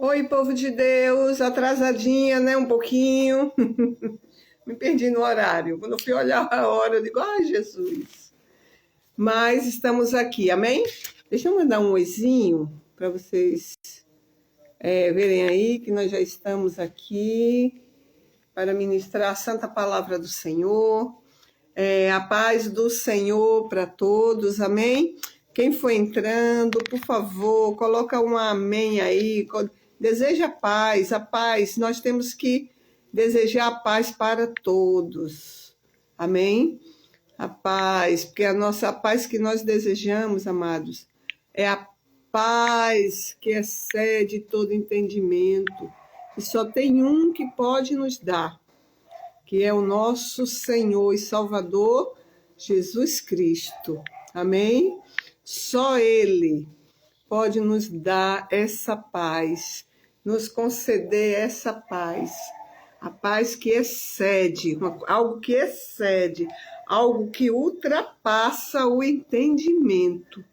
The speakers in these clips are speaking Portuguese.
Oi, povo de Deus, atrasadinha, né? Um pouquinho. Me perdi no horário. Quando eu fui olhar a hora, eu digo, ai, Jesus. Mas estamos aqui, amém? Deixa eu mandar um oizinho para vocês verem aí que nós já estamos aqui para ministrar a santa palavra do Senhor. A paz do Senhor para todos, amém? Quem for entrando, por favor, coloca um amém aí. Deseja a paz. Nós temos que desejar a paz para todos, amém? A paz, porque a nossa paz que nós desejamos, amados, é a paz que excede todo entendimento. E só tem um que pode nos dar, que é o nosso Senhor e Salvador, Jesus Cristo. Amém? Só Ele pode nos dar essa paz, nos conceder essa paz. A paz que excede, algo que excede, algo que ultrapassa o entendimento.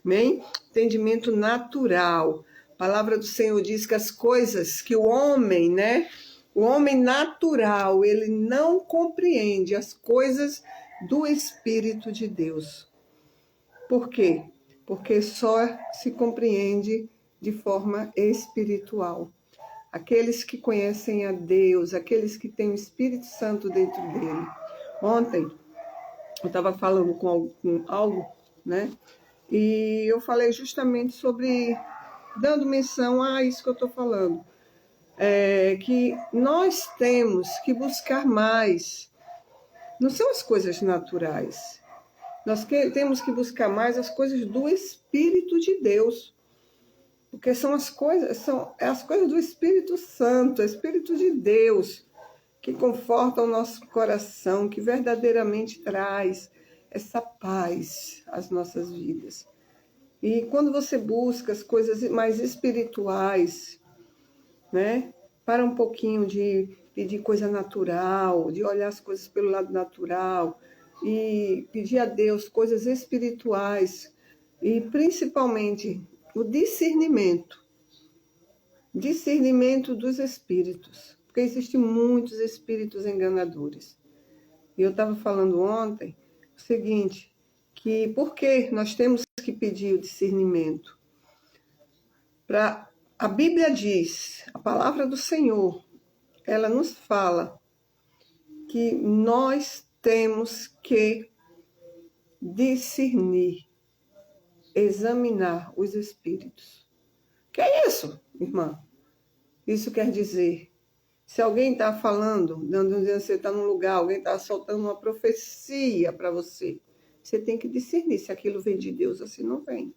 Amém? Entendimento natural. A palavra do Senhor diz que as coisas que o homem, o homem natural, ele não compreende as coisas do Espírito de Deus. Por quê? Porque só se compreende de forma espiritual. Aqueles que conhecem a Deus, aqueles que têm o Espírito Santo dentro dele. Ontem, eu estava falando com algo, E eu falei justamente sobre, dando menção a isso que eu estou falando. Que nós temos que buscar mais. Não são as coisas naturais. Nós temos que buscar mais as coisas do Espírito de Deus. Porque são as coisas do Espírito Santo, Espírito de Deus, que conforta o nosso coração, que verdadeiramente traz essa paz às nossas vidas. E quando você busca as coisas mais espirituais, para um pouquinho de pedir coisa natural, de olhar as coisas pelo lado natural e pedir a Deus coisas espirituais e principalmente o discernimento dos espíritos, porque existem muitos espíritos enganadores. E eu estava falando ontem o seguinte, que por que nós temos que pedir o discernimento? A Bíblia diz, a palavra do Senhor, ela nos fala que nós temos que discernir, examinar os espíritos. Que é isso, irmã? Isso quer dizer, se alguém está falando, dizendo que você está num lugar, alguém está soltando uma profecia para você, você tem que discernir se aquilo vem de Deus ou se não vem.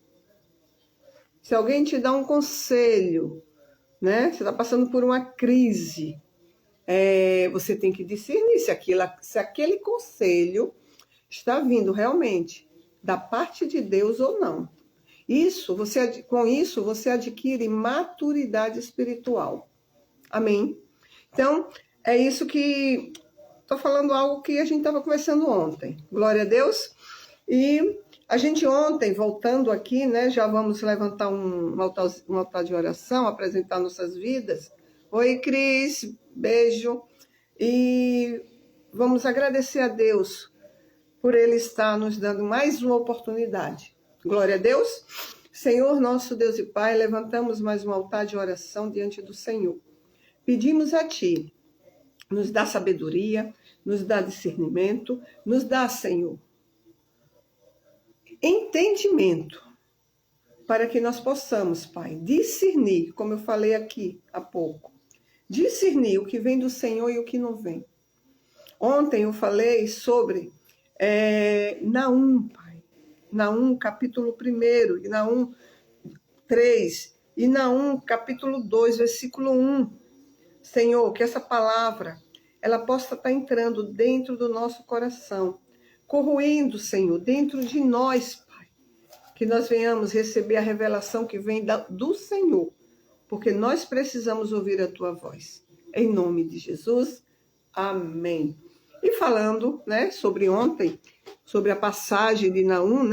Se alguém te dá um conselho, você está passando por uma crise, você tem que discernir se aquele conselho está vindo realmente da parte de Deus ou não. Com isso, você adquire maturidade espiritual. Amém? Então, é isso que... Estou falando algo que a gente estava conversando ontem. Glória a Deus. E a gente ontem, voltando aqui, já vamos levantar um altar de oração, apresentar nossas vidas. Oi, Cris, beijo. E vamos agradecer a Deus por Ele estar nos dando mais uma oportunidade. Glória a Deus. Senhor, nosso Deus e Pai, levantamos mais um altar de oração diante do Senhor. Pedimos a Ti, nos dá sabedoria, nos dá discernimento, nos dá, Senhor, entendimento, para que nós possamos, Pai, discernir, como eu falei aqui há pouco, discernir o que vem do Senhor e o que não vem. Ontem eu falei sobre Naum, Pai. Naum, capítulo 1, e Naum 3, e Naum, capítulo 2, versículo 1. Senhor, que essa palavra, ela possa estar entrando dentro do nosso coração, corroendo, Senhor, dentro de nós, Pai, que nós venhamos receber a revelação que vem do Senhor, porque nós precisamos ouvir a Tua voz. Em nome de Jesus, amém. E falando, sobre ontem, sobre a passagem de Naum,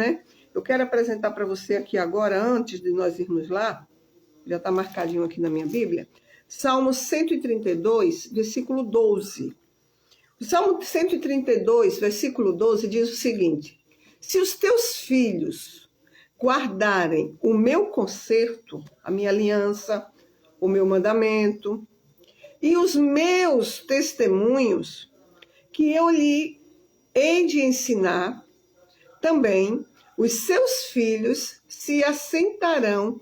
eu quero apresentar para você aqui agora, antes de nós irmos lá, já está marcadinho aqui na minha Bíblia, Salmo 132, versículo 12. O Salmo 132, versículo 12, diz o seguinte: se os teus filhos guardarem o meu conserto, a minha aliança, o meu mandamento e os meus testemunhos, que eu lhe hei de ensinar, também os seus filhos se assentarão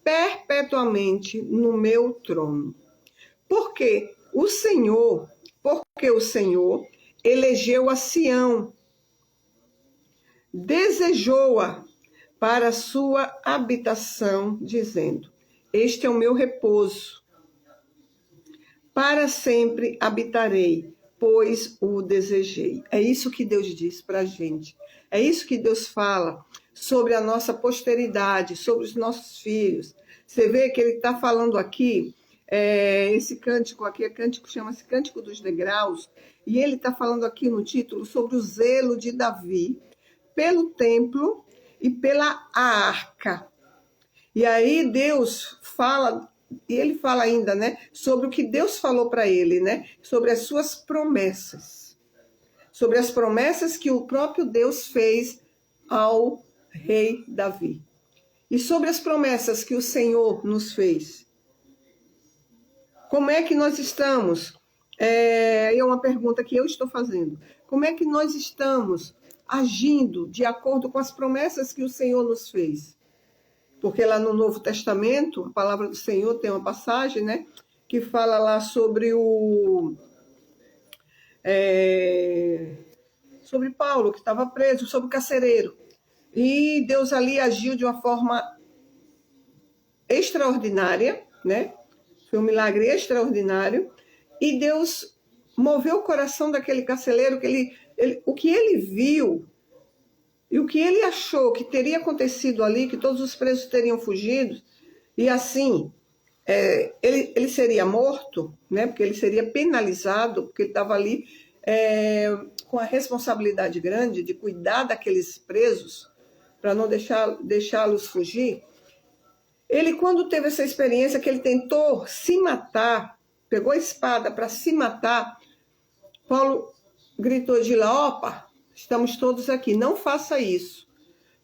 perpetuamente no meu trono. Porque o Senhor elegeu a Sião, desejou-a para a sua habitação, dizendo: este é o meu repouso, para sempre habitarei, pois o desejei. É isso que Deus diz para a gente. É isso que Deus fala sobre a nossa posteridade, sobre os nossos filhos. Você vê que ele está falando aqui, esse cântico aqui, chama-se Cântico dos Degraus, e ele está falando aqui no título sobre o zelo de Davi pelo templo e pela arca. E aí Deus fala, e ele fala ainda, né, sobre o que Deus falou para ele, né, sobre as suas promessas. Sobre as promessas que o próprio Deus fez ao rei Davi. E sobre as promessas que o Senhor nos fez. Como é que nós estamos? É uma pergunta que eu estou fazendo. Como é que nós estamos agindo de acordo com as promessas que o Senhor nos fez? Porque lá no Novo Testamento, a palavra do Senhor tem uma passagem, né, que fala lá sobre sobre Paulo, que estava preso, sobre o carcereiro. E Deus ali agiu de uma forma extraordinária, né? Foi um milagre extraordinário. E Deus moveu o coração daquele carcereiro, o que ele viu e o que ele achou que teria acontecido ali, que todos os presos teriam fugido, e assim, ele seria morto, né? Porque ele seria penalizado, porque ele estava ali com a responsabilidade grande de cuidar daqueles presos, para não deixá-los fugir. Ele, quando teve essa experiência que ele tentou se matar, pegou a espada para se matar, Paulo gritou de lá: opa, estamos todos aqui, não faça isso,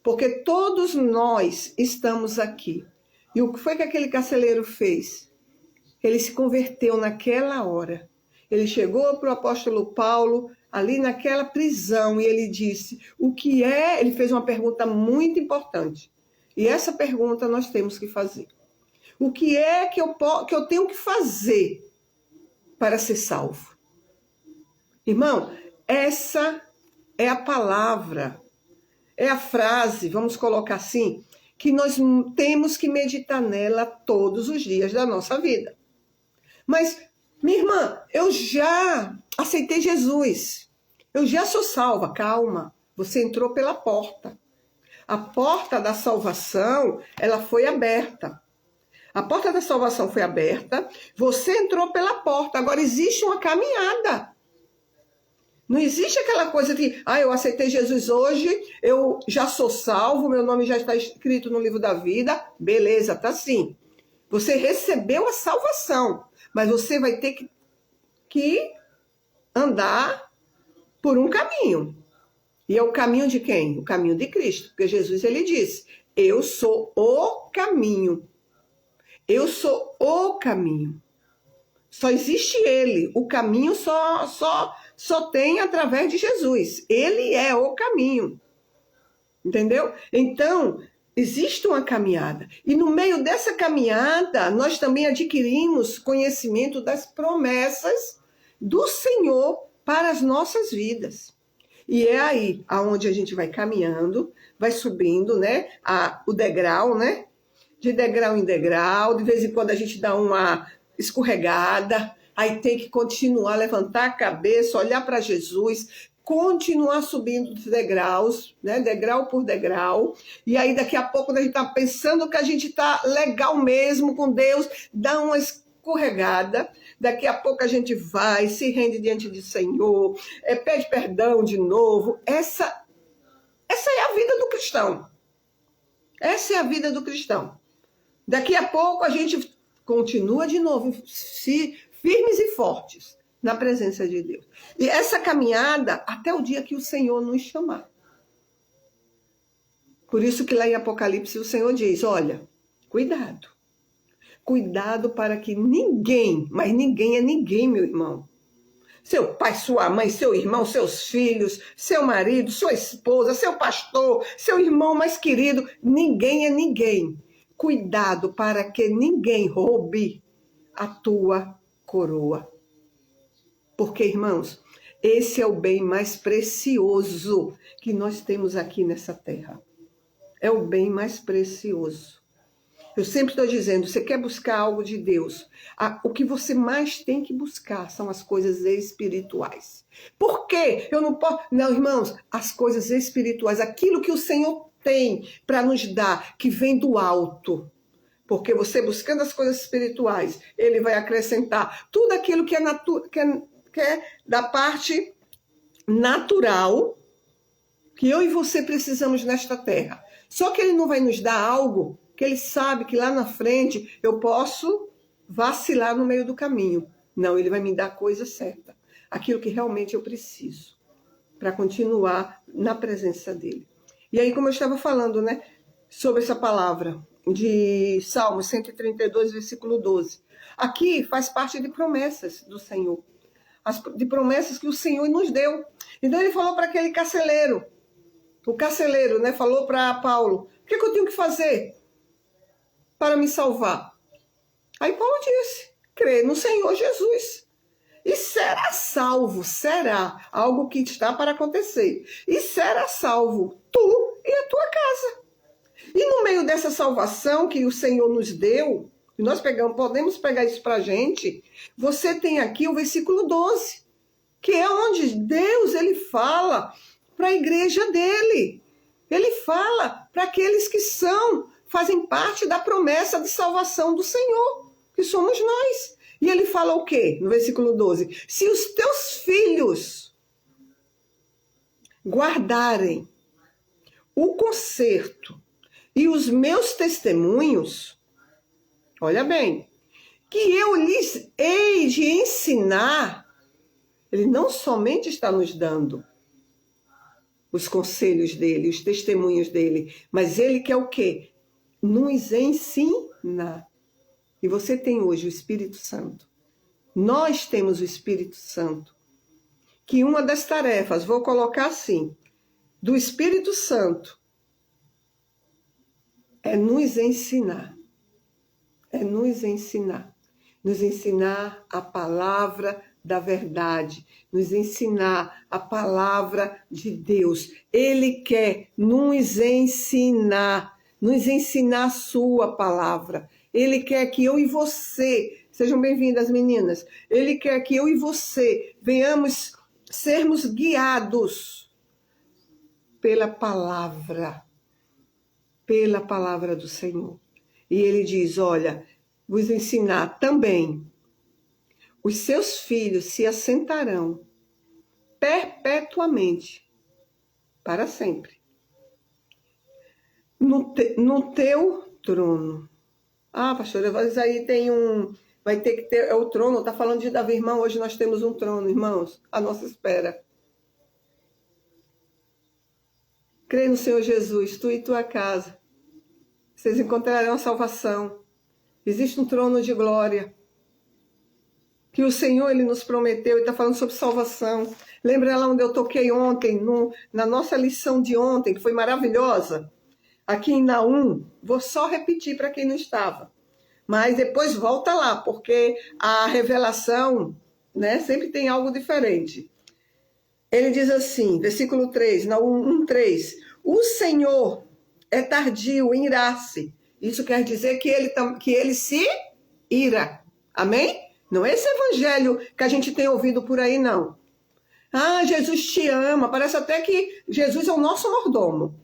porque todos nós estamos aqui. E o que foi que aquele carcereiro fez? Ele se converteu naquela hora. Ele chegou para o apóstolo Paulo, ali naquela prisão, e ele disse, ele fez uma pergunta muito importante. E essa pergunta nós temos que fazer. O que é que eu tenho que fazer para ser salvo? Irmão, essa é a palavra, é a frase, vamos colocar assim, que nós temos que meditar nela todos os dias da nossa vida. Mas, minha irmã, eu já aceitei Jesus, eu já sou salva. Calma, você entrou pela porta. A porta da salvação, ela foi aberta. A porta da salvação foi aberta, você entrou pela porta. Agora existe uma caminhada. Não existe aquela coisa de, eu aceitei Jesus hoje, eu já sou salvo, meu nome já está escrito no livro da vida. Beleza, tá sim. Você recebeu a salvação, mas você vai ter que andar por um caminho. E é o caminho de quem? O caminho de Cristo. Porque Jesus, ele disse, eu sou o caminho. Eu sou o caminho. Só existe ele. O caminho só tem através de Jesus. Ele é o caminho. Entendeu? Então, existe uma caminhada. E no meio dessa caminhada, nós também adquirimos conhecimento das promessas do Senhor para as nossas vidas. E é aí aonde a gente vai caminhando, vai subindo, né? O degrau, né? De degrau em degrau, de vez em quando a gente dá uma escorregada, aí tem que continuar, levantar a cabeça, olhar para Jesus, continuar subindo os degraus, né? Degrau por degrau, e aí daqui a pouco a gente está pensando que a gente está legal mesmo com Deus, dá uma escorregada, daqui a pouco a gente vai, se rende diante do Senhor, pede perdão de novo. Essa é a vida do cristão. Essa é a vida do cristão. Daqui a pouco a gente continua de novo, firmes e fortes na presença de Deus. E essa caminhada até o dia que o Senhor nos chamar. Por isso que lá em Apocalipse o Senhor diz, olha, cuidado. Cuidado para que ninguém, mas ninguém é ninguém, meu irmão. Seu pai, sua mãe, seu irmão, seus filhos, seu marido, sua esposa, seu pastor, seu irmão mais querido, ninguém é ninguém. Cuidado para que ninguém roube a tua coroa. Porque, irmãos, esse é o bem mais precioso que nós temos aqui nessa terra. É o bem mais precioso. Eu sempre estou dizendo, você quer buscar algo de Deus, o que você mais tem que buscar são as coisas espirituais. Por quê? Eu não posso... Não, irmãos, as coisas espirituais, aquilo que o Senhor tem para nos dar, que vem do alto. Porque você buscando as coisas espirituais, Ele vai acrescentar tudo aquilo que é da parte natural que eu e você precisamos nesta terra. Só que Ele não vai nos dar algo que Ele sabe que lá na frente eu posso vacilar no meio do caminho. Não, Ele vai me dar a coisa certa. Aquilo que realmente eu preciso para continuar na presença dEle. E aí, como eu estava falando, né, sobre essa palavra de Salmo 132, versículo 12. Aqui faz parte de promessas do Senhor. De promessas que o Senhor nos deu. Então Ele falou para aquele carceleiro. O carceleiro, né, falou para Paulo, o que eu tenho que fazer para me salvar? Aí Paulo disse, crê no Senhor Jesus. E será salvo, será algo que está para acontecer. E será salvo tu e a tua casa. E no meio dessa salvação que o Senhor nos deu, e nós podemos pegar isso para a gente, você tem aqui o versículo 12, que é onde Deus ele fala para a igreja dele. Ele fala para aqueles que fazem parte da promessa de salvação do Senhor, que somos nós. E ele fala o quê? No versículo 12. Se os teus filhos guardarem o conserto e os meus testemunhos, olha bem, que eu lhes hei de ensinar, ele não somente está nos dando os conselhos dele, os testemunhos dele, mas ele quer o quê? Nos ensinar. E você tem hoje o Espírito Santo. Nós temos o Espírito Santo. Que uma das tarefas, vou colocar assim, do Espírito Santo é nos ensinar. É nos ensinar. Nos ensinar a palavra da verdade. Nos ensinar a palavra de Deus. Ele quer nos ensinar a sua palavra. Ele quer que eu e você, sejam bem-vindas meninas, Ele quer que eu e você venhamos sermos guiados pela palavra do Senhor. E Ele diz, olha, vos ensinar também, os seus filhos se assentarão perpetuamente, para sempre, no teu trono. Ah, pastora, mas aí vai ter que ter, é o trono, está falando de Davi, irmão, hoje nós temos um trono, irmãos, à nossa espera. Crê no Senhor Jesus, tu e tua casa, vocês encontrarão a salvação. Existe um trono de glória, que o Senhor, Ele nos prometeu, e está falando sobre salvação. Lembra lá onde eu toquei ontem, na nossa lição de ontem, que foi maravilhosa? Aqui em Naum, vou só repetir para quem não estava. Mas depois volta lá, porque a revelação, né, sempre tem algo diferente. Ele diz assim, versículo 3, Naum 1:3. O Senhor é tardio em irar-se. Isso quer dizer que ele se ira. Amém? Não é esse evangelho que a gente tem ouvido por aí, não. Ah, Jesus te ama. Parece até que Jesus é o nosso mordomo.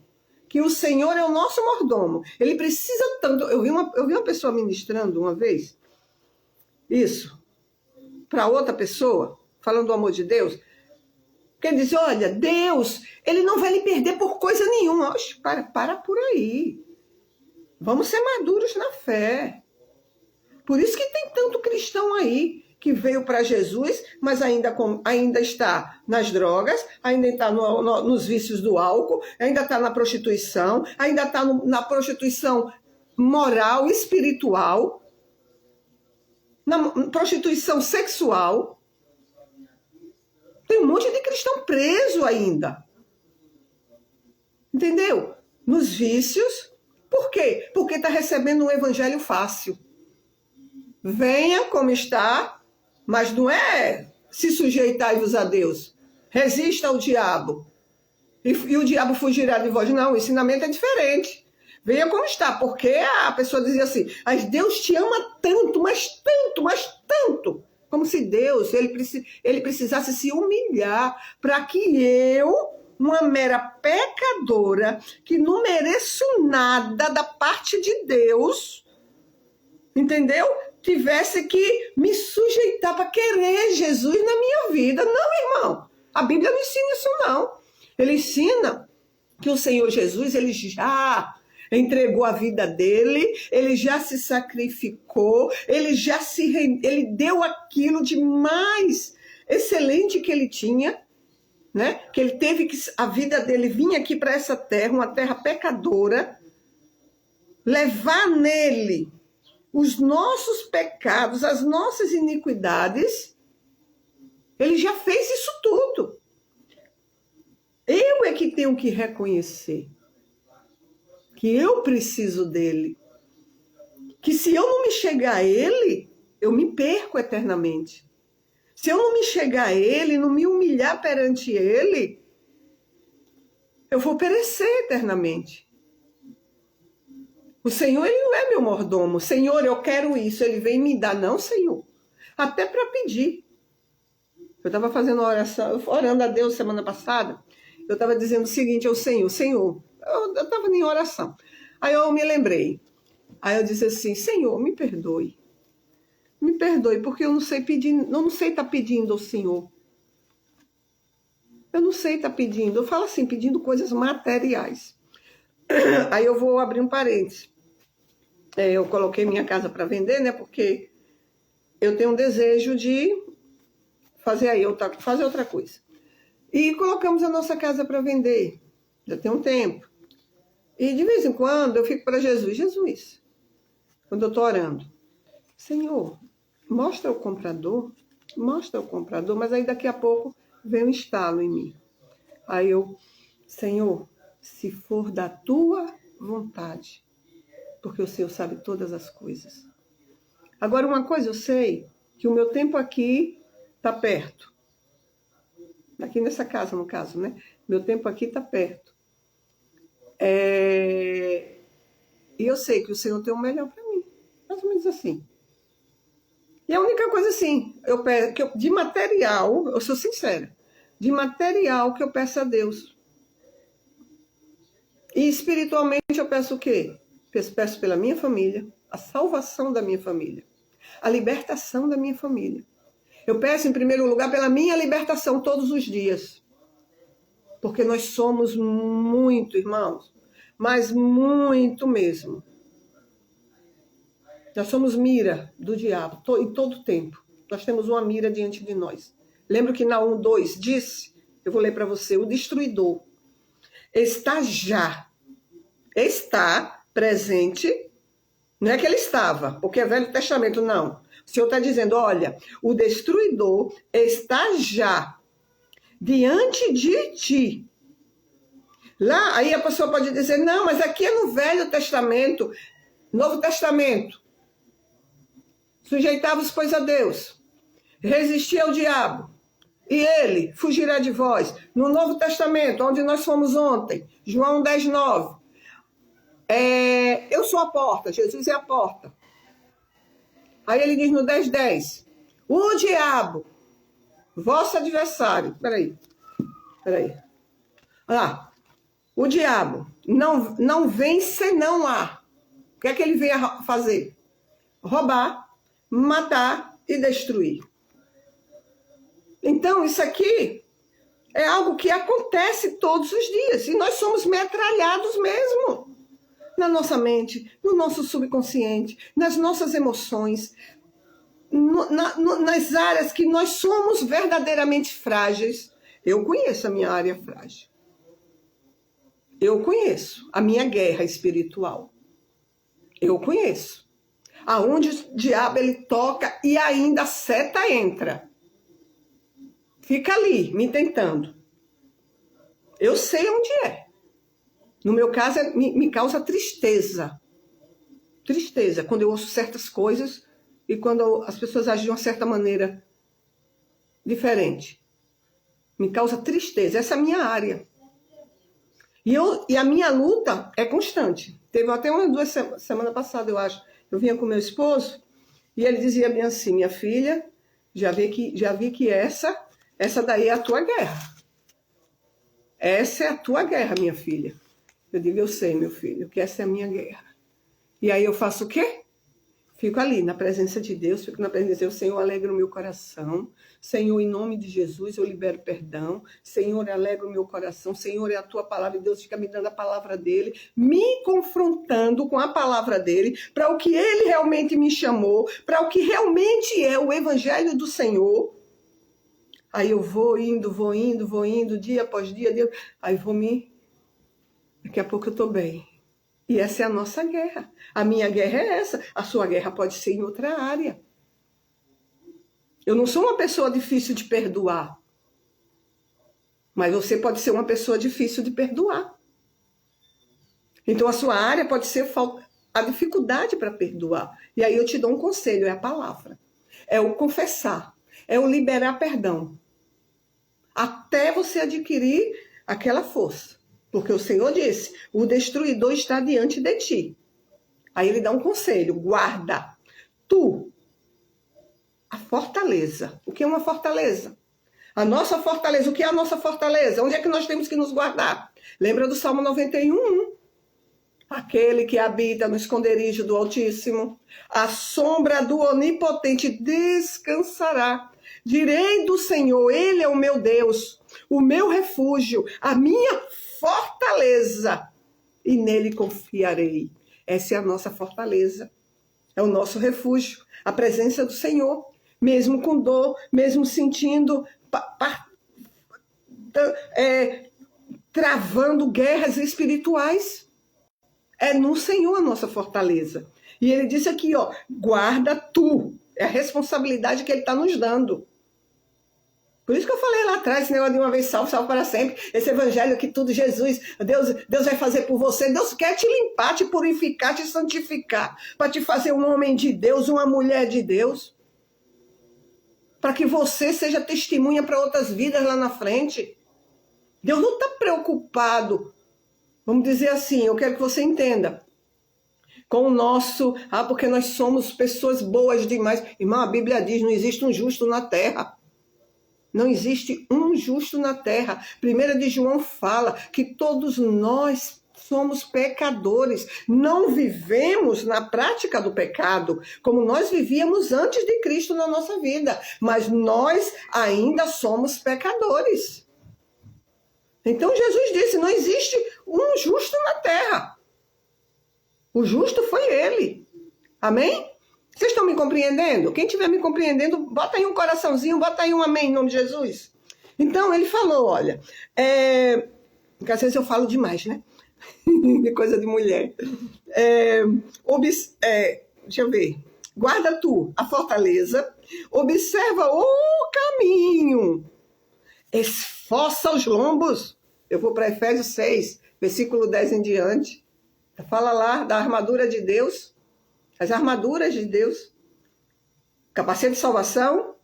Que o Senhor é o nosso mordomo. Ele precisa tanto... Eu vi uma pessoa ministrando uma vez, isso, para outra pessoa, falando do amor de Deus, que ele diz, olha, Deus, Ele não vai lhe perder por coisa nenhuma. Oxe, para por aí. Vamos ser maduros na fé. Por isso que tem tanto cristão aí que veio para Jesus, mas ainda está nas drogas, ainda está nos vícios do álcool, ainda está na prostituição, ainda está na prostituição moral, espiritual, na prostituição sexual. Tem um monte de cristão preso ainda. Entendeu? Nos vícios. Por quê? Porque está recebendo um evangelho fácil. Venha como está, mas não é se sujeitai-vos a Deus. Resista ao diabo. E o diabo fugirá de vós. Não, o ensinamento é diferente. Venha como está, porque a pessoa dizia assim, mas Deus te ama tanto, mas tanto, mas tanto. Como se Deus, ele precisasse se humilhar para que eu, uma mera pecadora, que não mereço nada da parte de Deus, entendeu? Tivesse que me sujeitar para querer Jesus na minha vida. Não, irmão. A Bíblia não ensina isso, não. Ele ensina que o Senhor Jesus, ele já entregou a vida dele, ele já se sacrificou, ele deu aquilo de mais excelente que ele tinha, né? Que ele teve que, a vida dele vinha aqui para essa terra, uma terra pecadora, levar nele os nossos pecados, as nossas iniquidades. Ele já fez isso tudo. Eu é que tenho que reconhecer que eu preciso dele. Que se eu não me chegar a ele, eu me perco eternamente. Se eu não me chegar a ele, não me humilhar perante ele, eu vou perecer eternamente. O Senhor, ele não é meu mordomo. Senhor, eu quero isso. Ele vem me dar. Não, Senhor. Até para pedir. Eu estava fazendo uma oração, orando a Deus semana passada. Eu estava dizendo o seguinte ao Senhor. Senhor, eu estava em oração. Aí eu me lembrei. Aí eu disse assim, Senhor, me perdoe. Me perdoe, porque eu não sei pedir, não sei estar pedindo ao Senhor. Eu não sei estar pedindo. Eu falo assim, pedindo coisas materiais. Aí eu vou abrir um parênteses. Eu coloquei minha casa para vender, né? Porque eu tenho um desejo de fazer outra coisa. E colocamos a nossa casa para vender. Já tem um tempo. E de vez em quando eu fico para Jesus. Jesus, quando eu estou orando. Senhor, mostra o comprador. Mostra o comprador. Mas aí daqui a pouco vem um estalo em mim. Aí eu, Senhor, se for da tua vontade, porque o Senhor sabe todas as coisas. Agora, uma coisa eu sei, que o meu tempo aqui está perto. Aqui nessa casa, no caso, né? Meu tempo aqui está perto. E eu sei que o Senhor tem o melhor para mim. Mais ou menos assim. E a única coisa assim, de material, eu sou sincera, de material que eu peço a Deus. E espiritualmente eu peço o quê? Peço pela minha família, a salvação da minha família, a libertação da minha família. Eu peço, em primeiro lugar, pela minha libertação todos os dias. Porque nós somos muito, irmãos, mas muito mesmo. Nós somos mira do diabo em todo tempo. Nós temos uma mira diante de nós. Lembra que na 1:2 disse, eu vou ler para você, o destruidor está presente, não é que ele estava, porque é Velho Testamento, não. O Senhor está dizendo, olha, o destruidor está já diante de ti. Lá, aí a pessoa pode dizer, não, mas aqui é no Velho Testamento, Novo Testamento. Sujeitavos, pois, a Deus, resistir ao diabo, e ele fugirá de vós. No Novo Testamento, onde nós fomos ontem, João 10:9. Eu sou a porta, Jesus é a porta. Aí ele diz no 10:10, o diabo, vosso adversário, peraí. O diabo não vem senão a. O que é que ele vem a fazer? Roubar, matar e destruir. Então, isso aqui é algo que acontece todos os dias. E nós somos metralhados mesmo. na nossa mente, no nosso subconsciente, nas nossas emoções, nas áreas que nós somos verdadeiramente frágeis. Eu conheço a minha área frágil. Eu conheço a minha guerra espiritual. Eu conheço. Aonde o diabo ele toca e ainda a seta entra. Fica ali, me tentando. Eu sei onde é. No meu caso, me causa tristeza. Tristeza, quando eu ouço certas coisas e quando as pessoas agem de uma certa maneira diferente. Me causa tristeza. Essa é a minha área. E a minha luta é constante. Teve até umas 2 semanas passadas, eu acho. Eu vinha com meu esposo e ele dizia bem assim: minha filha, já vi que essa daí é a tua guerra. Essa é a tua guerra, minha filha. Eu digo: eu sei, meu filho, que essa é a minha guerra. E aí eu faço o quê? Fico ali, na presença de Deus, fico na presença de Deus. Senhor, alegra o meu coração. Senhor, em nome de Jesus, eu libero perdão. Senhor, alegra o meu coração. Senhor, é a tua palavra. E Deus fica me dando a palavra dele, me confrontando com a palavra dele, para o que ele realmente me chamou, para o que realmente é o evangelho do Senhor. Aí eu vou indo, dia após dia. Aí daqui a pouco eu estou bem. E essa é a nossa guerra. A minha guerra é essa. A sua guerra pode ser em outra área. Eu não sou uma pessoa difícil de perdoar. Mas você pode ser uma pessoa difícil de perdoar. Então a sua área pode ser a dificuldade para perdoar. E aí eu te dou um conselho, é a palavra. É o confessar. É o liberar perdão. Até você adquirir aquela força. Porque o Senhor disse: o destruidor está diante de ti. Aí ele dá um conselho: guarda tu a fortaleza. O que é uma fortaleza? A nossa fortaleza. O que é a nossa fortaleza? Onde é que nós temos que nos guardar? Lembra do Salmo 91? Aquele que habita no esconderijo do Altíssimo, a sombra do Onipotente descansará. Direi do Senhor: ele é o meu Deus, o meu refúgio, a minha fortaleza, e nele confiarei. Essa é a nossa fortaleza, é o nosso refúgio, a presença do Senhor, mesmo com dor, mesmo sentindo, travando guerras espirituais. É no Senhor a nossa fortaleza. E ele disse aqui, ó, guarda tu, é a responsabilidade que ele está nos dando. Por isso que eu falei lá atrás, esse negócio de uma vez salvo, salvo para sempre. Esse evangelho que tudo Jesus, Deus vai fazer por você. Deus quer te limpar, te purificar, te santificar. Para te fazer um homem de Deus, uma mulher de Deus. Para que você seja testemunha para outras vidas lá na frente. Deus não está preocupado, vamos dizer assim, eu quero que você entenda, com o nosso, porque nós somos pessoas boas demais. Irmão, a Bíblia diz, não existe um justo na terra. Não existe um justo na terra. 1 de João fala que todos nós somos pecadores. Não vivemos na prática do pecado como nós vivíamos antes de Cristo na nossa vida. Mas nós ainda somos pecadores. Então Jesus disse, não existe um justo na terra. O justo foi ele. Amém? Vocês estão me compreendendo? Quem estiver me compreendendo, bota aí um coraçãozinho, bota aí um amém em nome de Jesus. Então, ele falou, olha, porque às vezes eu falo demais, né? De coisa de mulher. Deixa eu ver. Guarda tu a fortaleza, observa o caminho, esforça os lombos. Eu vou para Efésios 6, versículo 10 em diante. Fala lá da armadura de Deus. As armaduras de Deus, capacete de salvação,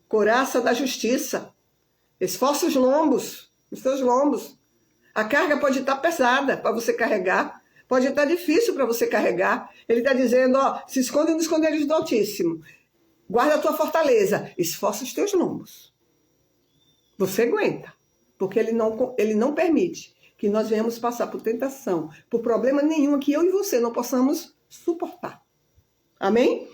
couraça da justiça, esforça os lombos, os seus lombos. A carga pode estar pesada para você carregar, pode estar difícil para você carregar. Ele está dizendo, ó, se esconde no esconderijo do Altíssimo, guarda a tua fortaleza, esforça os teus lombos. Você aguenta, porque ele não permite que nós venhamos passar por tentação, por problema nenhum que eu e você não possamos suportar. Amém?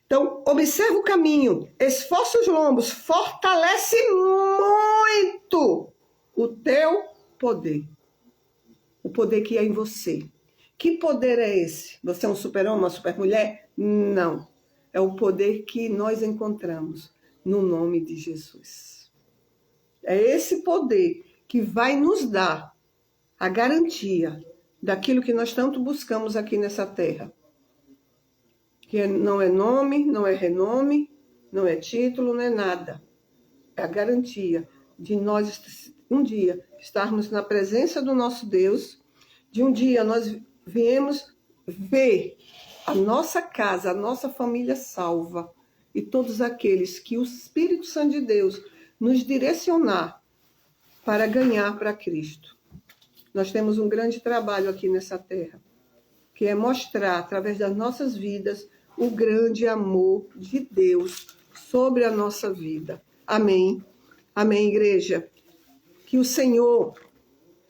Então, observa o caminho, esforça os lombos, fortalece muito o teu poder. O poder que é em você, Que poder é esse? Você é um super-homem, uma super-mulher? Não. É o poder que nós encontramos no nome de Jesus. É esse poder que vai nos dar a garantia daquilo que nós tanto buscamos aqui nessa terra. Que não é nome, não é renome, não é título, não é nada. É a garantia de nós um dia estarmos na presença do nosso Deus, de um dia nós viemos ver a nossa casa, a nossa família salva e todos aqueles que o Espírito Santo de Deus nos direcionar para ganhar para Cristo. Nós temos um grande trabalho aqui nessa terra, que é mostrar através das nossas vidas o grande amor de Deus sobre a nossa vida. Amém. Amém, igreja. Que o Senhor,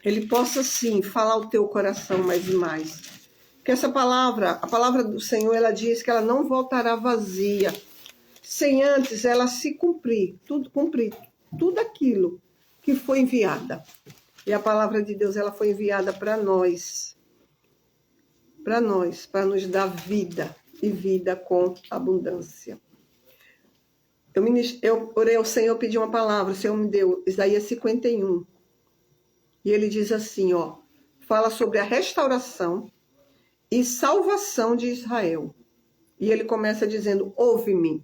Ele possa, sim, falar ao teu coração mais e mais. Que essa palavra, a palavra do Senhor, ela diz que ela não voltará vazia, sem antes ela se cumprir tudo aquilo que foi enviada. E a palavra de Deus, ela foi enviada para nós, para nos dar vida e vida com abundância. Eu orei ao Senhor, pedi uma palavra, o Senhor me deu Isaías 51. E ele diz assim, fala sobre a restauração e salvação de Israel. E ele começa dizendo, ouve-me,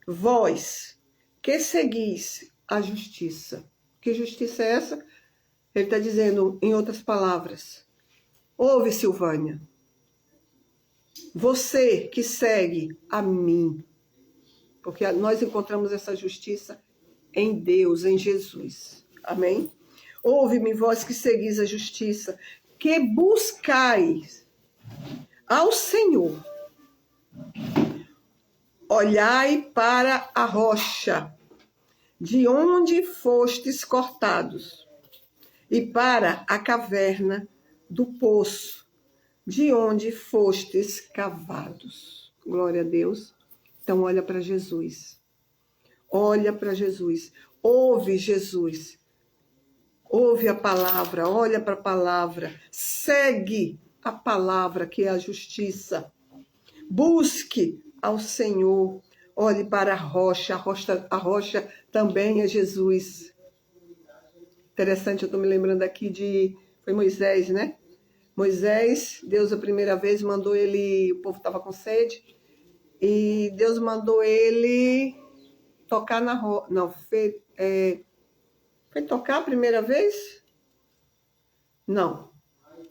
vós que seguis a justiça. Que justiça é essa? Ele está dizendo, em outras palavras, ouve, Silvânia, você que segue a mim, porque nós encontramos essa justiça em Deus, em Jesus. Amém? Ouve-me, vós que seguis a justiça, que buscais ao Senhor. Olhai para a rocha, de onde fostes cortados, e para a caverna do poço, de onde fostes cavados. Glória a Deus. Então, olha para Jesus. Olha para Jesus. Ouve Jesus. Ouve a palavra, olha para a palavra. Segue a palavra, que é a justiça. Busque ao Senhor. Olhe para a rocha. A rocha também é Jesus. Interessante, eu estou me lembrando aqui foi Moisés, né? Moisés, Deus a primeira vez mandou ele, o povo estava com sede, e Deus mandou ele tocar na rocha. Não, foi tocar a primeira vez? Não,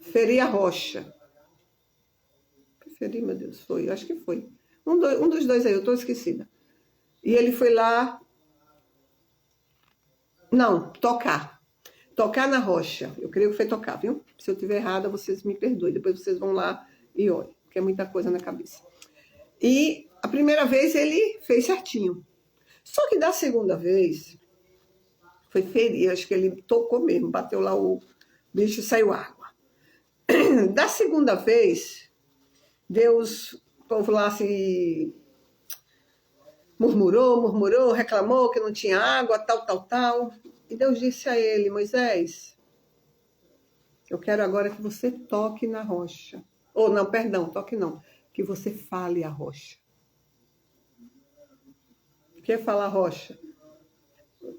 ferir a rocha. Ferir, meu Deus, foi, acho que foi. Um dos dois aí, eu estou esquecida. E ele foi lá, não, tocar na rocha. Eu creio que foi tocar, viu? Se eu estiver errada, vocês me perdoem. Depois vocês vão lá e olhem, porque é muita coisa na cabeça. E a primeira vez ele fez certinho. Só que da segunda vez, foi ferir, acho que ele tocou mesmo, bateu lá o bicho e saiu água. Da segunda vez, Deus, o povo lá se murmurou, reclamou que não tinha água, tal. E Deus disse a ele, Moisés, eu quero agora que você toque na rocha. Ou não, perdão, toque não. Que você fale a rocha. O que é falar rocha?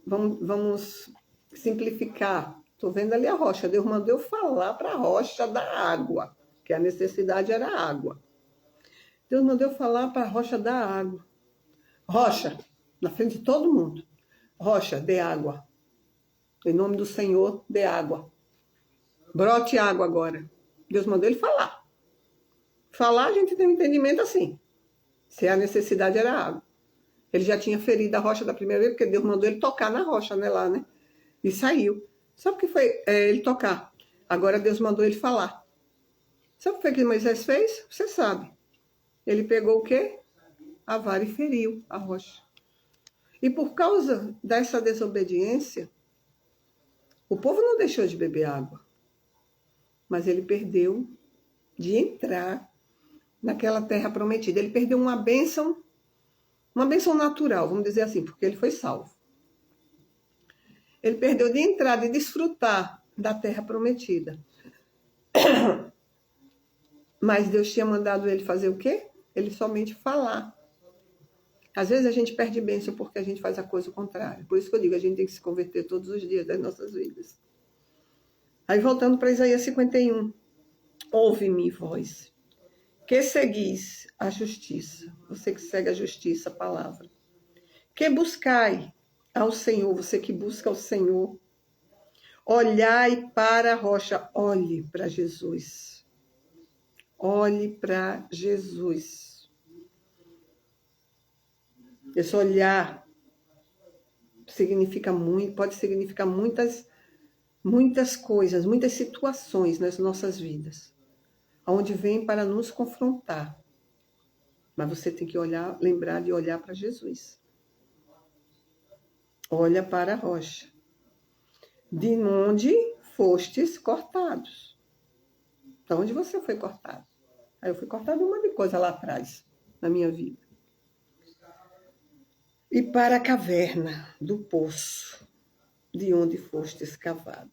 Vamos simplificar. Estou vendo ali a rocha. Deus mandou eu falar para a rocha da água, que a necessidade era água. Deus mandou eu falar para a rocha da água. Rocha, na frente de todo mundo. Rocha, dê água. Em nome do Senhor, dê água. Brote água agora. Deus mandou ele falar. Falar, a gente tem um entendimento assim. Se a necessidade era água. Ele já tinha ferido a rocha da primeira vez, porque Deus mandou ele tocar na rocha, né, lá, né? E saiu. Sabe o que foi ele tocar? Agora Deus mandou ele falar. Sabe o que Moisés fez? Você sabe. Ele pegou o quê? A vara e feriu a rocha. E por causa dessa desobediência, o povo não deixou de beber água. Mas ele perdeu de entrar naquela terra prometida. Ele perdeu uma bênção natural, vamos dizer assim, porque ele foi salvo. Ele perdeu de entrar, de desfrutar da terra prometida. Mas Deus tinha mandado ele fazer o quê? Ele somente falar. Às vezes a gente perde bênção porque a gente faz a coisa contrária. Por isso que eu digo, a gente tem que se converter todos os dias das nossas vidas. Aí voltando para Isaías 51. Ouve-me, vós, que seguis a justiça. Você que segue a justiça, a palavra. Que buscai ao Senhor, você que busca ao Senhor. Olhai para a rocha, olhe para Jesus. Olhe para Jesus. Esse olhar significa muito, pode significar muitas coisas, muitas situações nas nossas vidas, onde vem para nos confrontar. Mas você tem que olhar, lembrar de olhar para Jesus. Olha para a rocha, de onde fostes cortados. De onde você foi cortado? Aí eu fui cortado de um monte de coisa lá atrás, na minha vida. E para a caverna do poço, de onde foste escavado.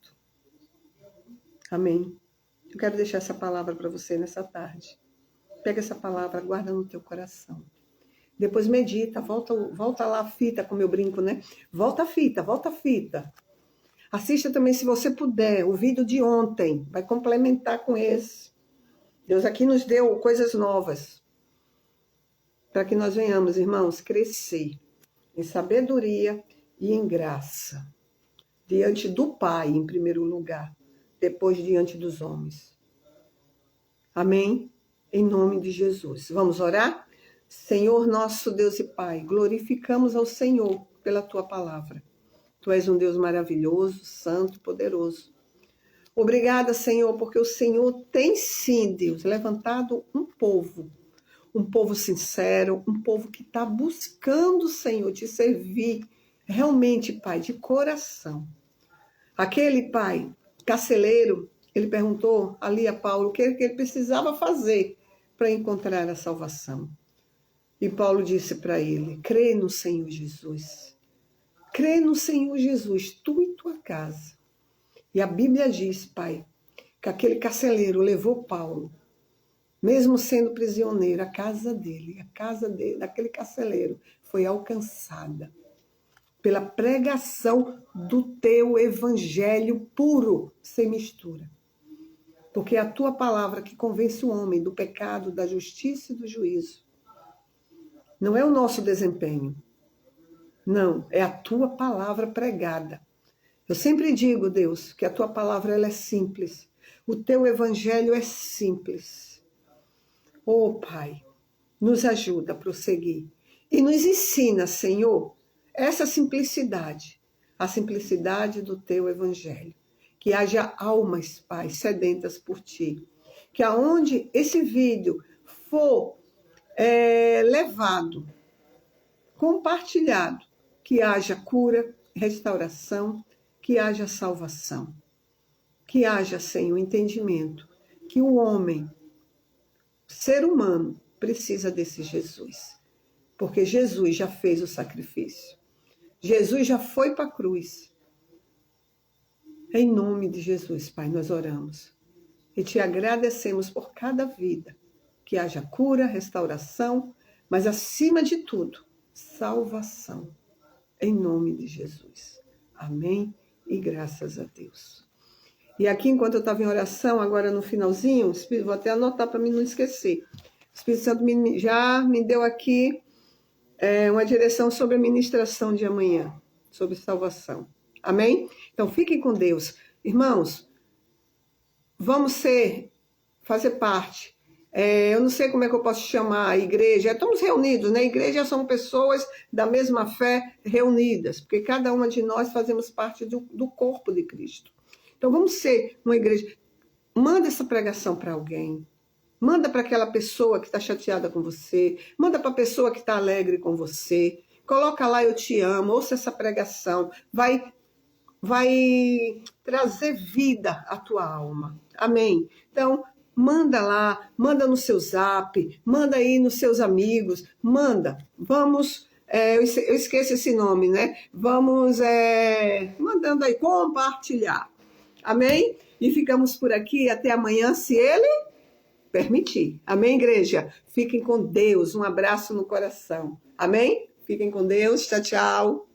Amém. Eu quero deixar essa palavra para você nessa tarde. Pega essa palavra, guarda no teu coração. Depois medita, volta lá a fita, como eu brinco, né? Volta a fita. Assista também, se você puder, o vídeo de ontem. Vai complementar com esse. Deus aqui nos deu coisas novas. Para que nós venhamos, irmãos, crescer em sabedoria e em graça. Diante do Pai, em primeiro lugar. Depois, diante dos homens. Amém? Em nome de Jesus. Vamos orar? Senhor nosso Deus e Pai, glorificamos ao Senhor pela Tua palavra. Tu és um Deus maravilhoso, santo, poderoso. Obrigada, Senhor, porque o Senhor tem sim, Deus, levantado um povo sincero, um povo que está buscando, Senhor, te servir realmente, Pai, de coração. Aquele, Pai, carceleiro, ele perguntou ali a Paulo o que ele precisava fazer para encontrar a salvação. E Paulo disse para ele, crê no Senhor Jesus. Crê no Senhor Jesus, tu e tua casa. E a Bíblia diz, Pai, que aquele carceleiro levou Paulo, mesmo sendo prisioneiro, a casa dele, daquele carceleiro, foi alcançada pela pregação do teu evangelho puro, sem mistura. Porque é a tua palavra que convence o homem do pecado, da justiça e do juízo. Não é o nosso desempenho. Não, é a tua palavra pregada. Eu sempre digo, Deus, que a tua palavra ela é simples. O teu evangelho é simples. Oh, Pai, nos ajuda a prosseguir. E nos ensina, Senhor, essa simplicidade. A simplicidade do teu evangelho. Que haja almas, Pai, sedentas por ti. Que aonde esse vídeo for levado, compartilhado, que haja cura, restauração, que haja salvação, que haja, Senhor, entendimento, que o homem, ser humano, precisa desse Jesus, porque Jesus já fez o sacrifício, Jesus já foi para a cruz. Em nome de Jesus, Pai, nós oramos e te agradecemos por cada vida, que haja cura, restauração, mas acima de tudo, salvação. Em nome de Jesus. Amém e graças a Deus. E aqui, enquanto eu estava em oração, agora no finalzinho, vou até anotar para mim não esquecer. O Espírito Santo já me deu aqui uma direção sobre a ministração de amanhã, sobre salvação. Amém? Então, fiquem com Deus. Irmãos, vamos fazer parte. Eu não sei como é que eu posso chamar a igreja. Estamos reunidos, né? Igreja são pessoas da mesma fé reunidas, porque cada uma de nós fazemos parte do corpo de Cristo. Então vamos ser uma igreja. Manda essa pregação para alguém. Manda para aquela pessoa que está chateada com você. Manda para a pessoa que está alegre com você. Coloca lá, eu te amo. Ouça essa pregação. Vai trazer vida à tua alma. Amém? Então, manda lá, manda no seu zap, manda aí nos seus amigos, manda. Vamos, eu esqueço esse nome, né? Vamos mandando aí, compartilhar. Amém? E ficamos por aqui até amanhã, se Ele permitir. Amém, igreja? Fiquem com Deus. Um abraço no coração. Amém? Fiquem com Deus. Tchau, tchau.